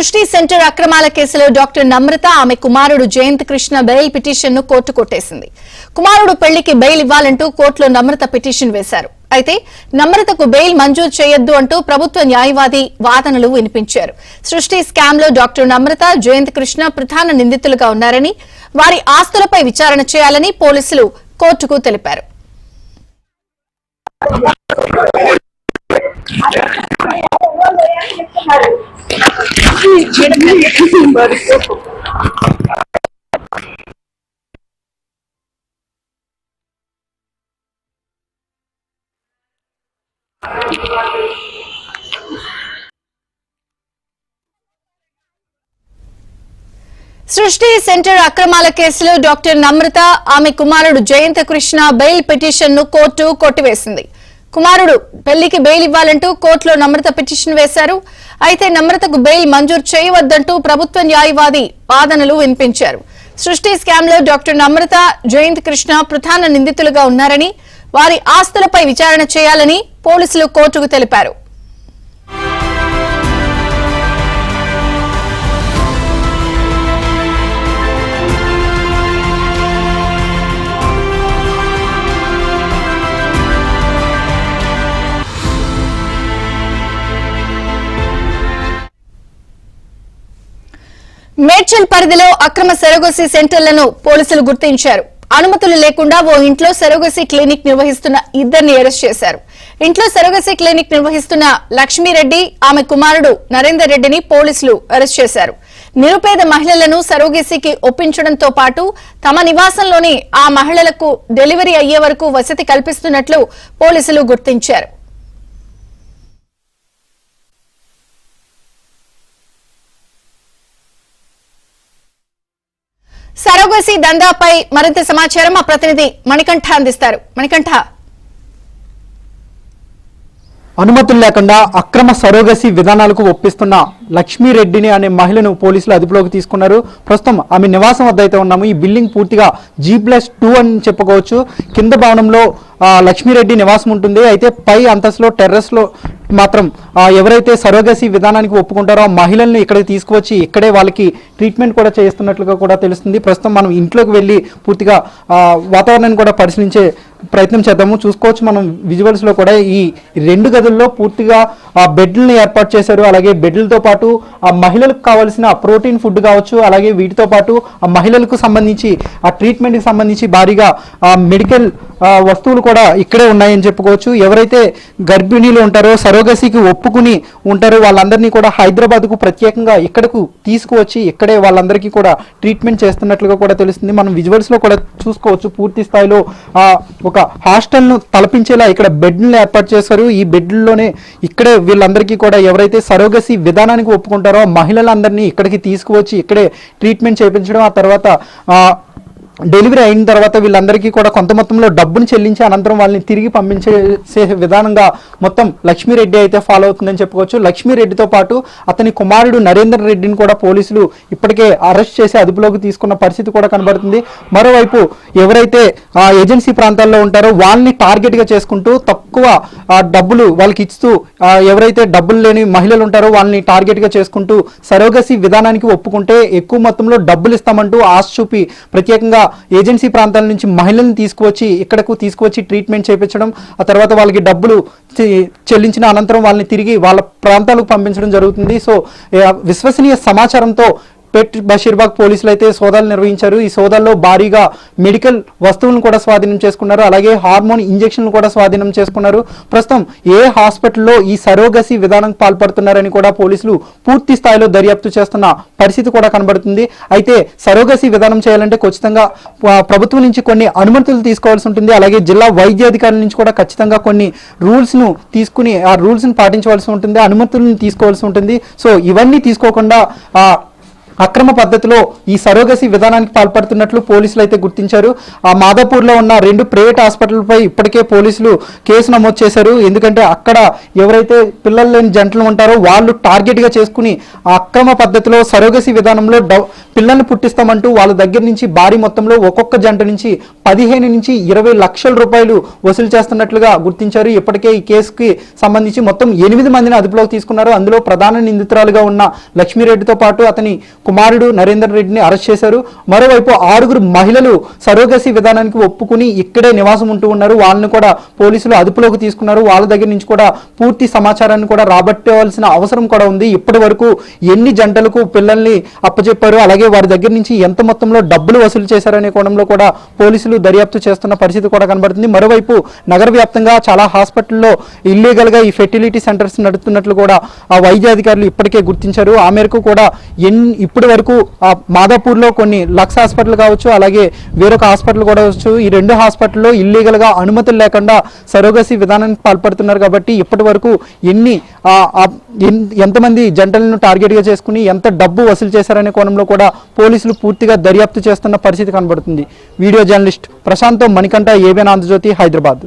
సృష్టి సెంటర్ అక్రమాల కేసులో డాక్టర్ నమ్రత ఆమె కుమారుడు జయంత్ కృష్ణ బెయిల్ పిటిషన్ ను కోర్టు కొట్టేసింది. కుమారుడు పెళ్లికి బెయిల్ ఇవ్వాలంటూ కోర్టులో నమ్రత పిటిషన్ వేశారు. అయితే నమ్రతకు బెయిల్ మంజూరు చేయొద్దు అంటూ ప్రభుత్వ న్యాయవాది వాదనలు వినిపించారు. సృష్టి స్కామ్ లో డాక్టర్ నమ్రత, జయంత్ కృష్ణ ప్రధాన నిందితులుగా ఉన్నారని, వారి ఆస్తులపై విచారణ చేయాలని పోలీసులు కోర్టుకు తెలిపారు. సృష్టి సెంటర్ అక్రమాల కేసులో డాక్టర్ నమ్రత, ఆమె కుమారుడు జయంత్ కృష్ణ బెయిల్ పిటిషన్ ను కోర్టు కొట్టివేసింది. కుమారుడు పెళ్లికి బెయిల్ ఇవ్వాలంటూ కోర్టులో నమ్రత పిటిషన్ వేశారు. అయితే నమ్రతకు బెయిల్ మంజూరు చేయవద్దంటూ ప్రభుత్వ న్యాయవాది వాదనలు వినిపించారు. సృష్టి స్కామ్ లో డాక్టర్ నమ్రత, జయంత్ కృష్ణ ప్రధాన నిందితులుగా ఉన్నారని, వారి ఆస్తులపై విచారణ చేయాలని పోలీసులు కోర్టుకు తెలిపారు. మేడ్చల్ పరిధిలో అక్రమ సరోగసీ సెంటర్లను పోలీసులు గుర్తించారు. అనుమతులు లేకుండా ఓ ఇంట్లో సరోగసీ క్లినిక్ నిర్వహిస్తున్న ఇద్దరిని అరెస్ట్ చేశారు. ఇంట్లో సరోగసీ క్లినిక్ నిర్వహిస్తున్న లక్ష్మీరెడ్డి, ఆమె కుమారుడు నరేందర్ రెడ్డిని పోలీసులు అరెస్ట్ చేశారు. నిరుపేద మహిళలను సరోగసీకి ఒప్పించడంతో పాటు తమ నివాసంలోనే ఆ మహిళలకు డెలివరీ అయ్యే వరకు వసతి కల్పిస్తున్నట్లు పోలీసులు గుర్తించారు. సరోగసీ దందాపై మరింత సమాచారం మా ప్రతినిధి మణికంఠ అందిస్తారు. మణికంఠ, అనుమతులు లేకుండా అక్రమ సరోగసీ విధానాలకు ఒప్పిస్తున్న లక్ష్మీరెడ్డిని అనే మహిళను పోలీసులు అదుపులోకి తీసుకున్నారు. ప్రస్తుతం ఆమె నివాసం వద్ద అయితే ఉన్నాము. ఈ బిల్డింగ్ పూర్తిగా G+2 అని చెప్పుకోవచ్చు. కింద భవనంలో లక్ష్మీరెడ్డి నివాసం ఉంటుంది. అయితే పై అంతస్తులో టెర్రస్ లో మాత్రం ఎవరైతే సరోగసీ విధానానికి ఒప్పుకుంటారో ఆ మహిళల్ని ఇక్కడికి తీసుకువచ్చి ఇక్కడే వాళ్ళకి ట్రీట్మెంట్ కూడా చేస్తున్నట్లుగా కూడా తెలుస్తుంది. ప్రస్తుతం మనం ఇంట్లోకి వెళ్ళి పూర్తిగా వాతావరణాన్ని కూడా పరిశీలించే ప్రయత్నం చేద్దాము. చూసుకోవచ్చు మనం విజువల్స్ లో కూడా ఈ 2 గదుల్లో పూర్తిగా బెడ్లను ఏర్పాటు చేశారు. అలాగే బెడ్లతో పాటు ఆ మహిళలకు కావాల్సిన ప్రోటీన్ ఫుడ్ కావచ్చు, అలాగే వీటితో పాటు ఆ మహిళలకు సంబంధించి ఆ ట్రీట్మెంట్ కి సంబంధించి భారీగా మెడికల్ వస్తువులు కూడా ఇక్కడే ఉన్నాయని చెప్పుకోవచ్చు. ఎవరైతే గర్భిణీలు ఉంటారో, సరోగసీకి ఒప్పుకుని ఉంటారో వాళ్ళందరినీ కూడా హైదరాబాద్కు ప్రత్యేకంగా ఇక్కడకు తీసుకువచ్చి ఇక్కడే వాళ్ళందరికీ కూడా ట్రీట్మెంట్ చేస్తున్నట్లుగా కూడా తెలుస్తుంది. మనం విజువల్స్ లో కూడా చూసుకోవచ్చు. పూర్తి స్థాయిలో ఒక హాస్టల్ను తలపించేలా ఇక్కడ బెడ్లను ఏర్పాటు చేశారు. ఈ బెడ్లోనే ఇక్కడే వీళ్ళందరికీ కూడా ఎవరైతే సరోగసీ విధానానికి ఒప్పుకుంటారో మహిళలందరినీ ఇక్కడికి తీసుకువచ్చి ఇక్కడే ట్రీట్మెంట్ చేయించడం, ఆ తర్వాత డెలివరీ అయిన తర్వాత వీళ్ళందరికీ కూడా కొంత మొత్తంలో డబ్బును చెల్లించి అనంతరం వాళ్ళని తిరిగి పంపించే విధానంగా మొత్తం లక్ష్మీరెడ్డి అయితే ఫాలో అవుతుందని చెప్పుకోవచ్చు. లక్ష్మీరెడ్డితో పాటు అతని కుమారుడు నరేందర్ రెడ్డిని కూడా పోలీసులు ఇప్పటికే అరెస్ట్ చేసి అదుపులోకి తీసుకున్న పరిస్థితి కూడా కనబడుతుంది. మరోవైపు ఎవరైతే ఏజెన్సీ ప్రాంతాల్లో ఉంటారో వాళ్ళని టార్గెట్గా చేసుకుంటూ తక్కువ డబ్బులు వాళ్ళకి ఇస్తూ ఎవరైతే డబ్బులు లేని మహిళలు ఉంటారో వాళ్ళని టార్గెట్గా చేసుకుంటూ సరోగసీ విధానానికి ఒప్పుకుంటే ఎక్కువ మొత్తంలో డబ్బులు ఇస్తామంటూ ఆశ చూపి ప్రత్యేకంగా ఏజెన్సీ ప్రాంతాల నుంచి మహిళలను ఇక్కడకు తీసుకువచ్చి ట్రీట్మెంట్ చేయించడం, ఆ తర్వాత వాళ్ళకి డబ్బులు చెల్లించిన అనంతరం వాళ్ళని తిరిగి వాళ్ళ ప్రాంతాలకు పంపించడం జరుగుతుంది. సో విశ్వసనీయ సమాచారంతో పెట్ బషీర్బాగ్ పోలీసులు అయితే సోదాలు నిర్వహించారు. ఈ సోదాల్లో భారీగా మెడికల్ వస్తువులను కూడా స్వాధీనం చేసుకున్నారు. అలాగే హార్మోన్ ఇంజెక్షన్లు కూడా స్వాధీనం చేసుకున్నారు. ప్రస్తుతం ఏ హాస్పిటల్లో ఈ సరోగసీ విధానం పాల్పడుతున్నారని కూడా పోలీసులు పూర్తి స్థాయిలో దర్యాప్తు చేస్తున్న పరిస్థితి కూడా కనబడుతుంది. అయితే సరోగసీ విధానం చేయాలంటే ఖచ్చితంగా ప్రభుత్వం నుంచి కొన్ని అనుమతులు తీసుకోవాల్సి ఉంటుంది. అలాగే జిల్లా వైద్యాధికారుల నుంచి కూడా ఖచ్చితంగా కొన్ని రూల్స్ను తీసుకుని ఆ రూల్స్ను పాటించవలసి ఉంటుంది, అనుమతులను తీసుకోవాల్సి ఉంటుంది. సో ఇవన్నీ తీసుకోకుండా అక్రమ పద్ధతిలో ఈ సరోగసి విధానానికి పాల్పడుతున్నట్లు పోలీసులు అయితే గుర్తించారు. ఆ మాదాపూర్లో ఉన్న 2 ప్రైవేట్ హాస్పిటల్పై ఇప్పటికే పోలీసులు కేసు నమోదు చేశారు. ఎందుకంటే అక్కడ ఎవరైతే పిల్లలు లేని జంటలు ఉంటారో వాళ్ళు టార్గెట్గా చేసుకుని ఆ అక్రమ పద్ధతిలో సరోగసి విధానంలో పిల్లల్ని పుట్టిస్తామంటూ వాళ్ళ దగ్గర నుంచి భారీ మొత్తంలో ఒక్కొక్క జంట నుంచి 15 నుంచి 20 లక్షల రూపాయలు వసూలు చేస్తున్నట్లుగా గుర్తించారు. ఇప్పటికే ఈ కేసుకి సంబంధించి మొత్తం 8 మందిని అదుపులోకి తీసుకున్నారు. అందులో ప్రధాన నిందితురాలుగా ఉన్న లక్ష్మీరెడ్డితో పాటు అతని కుమారుడు నరేందర్ రెడ్డిని అరెస్ట్ చేశారు. మరోవైపు 6 మహిళలు సరోగసి విధానానికి ఒప్పుకుని ఇక్కడే నివాసం ఉంటూ ఉన్నారు. వాళ్ళని కూడా పోలీసులు అదుపులోకి తీసుకున్నారు. వాళ్ళ దగ్గర నుంచి కూడా పూర్తి సమాచారాన్ని కూడా రాబట్టవలసిన అవసరం కూడా ఉంది. ఇప్పటి వరకు ఎన్ని జంటలకు పిల్లల్ని అప్పచెప్పారు, అలాగే వారి దగ్గర నుంచి ఎంత మొత్తంలో డబ్బులు వసూలు చేశారనే కోణంలో కూడా పోలీసులు దర్యాప్తు చేస్తున్న పరిస్థితి కూడా కనబడుతుంది. మరోవైపు నగర వ్యాప్తంగా చాలా హాస్పిటల్లో ఇల్లీగల్ గా ఈ ఫెర్టిలిటీ సెంటర్స్ నడుపుతున్నట్లు కూడా ఆ వైద్య అధికారులు ఇప్పటికే గుర్తించారు. ఆ మేరకు కూడా ఇప్పటి వరకు మాదాపూర్లో కొన్ని లక్స్ హాస్పిటల్ కావచ్చు, అలాగే వేరొక హాస్పిటల్ కూడా వచ్చు. ఈ 2 హాస్పిటల్లో ఇల్లీగల్ గా అనుమతులు లేకుండా సరోగసి విధానానికి పాల్పడుతున్నారు. కాబట్టి ఇప్పటి వరకు ఎంతమంది జంటలను టార్గెట్ గా చేసుకుని ఎంత డబ్బు వసూలు చేశారనే కోణంలో కూడా పోలీసులు పూర్తిగా దర్యాప్తు చేస్తున్న పరిస్థితి కనబడుతుంది. Video journalist Prashant Manikanta, ABN Andhra Jyothy, Hyderabad.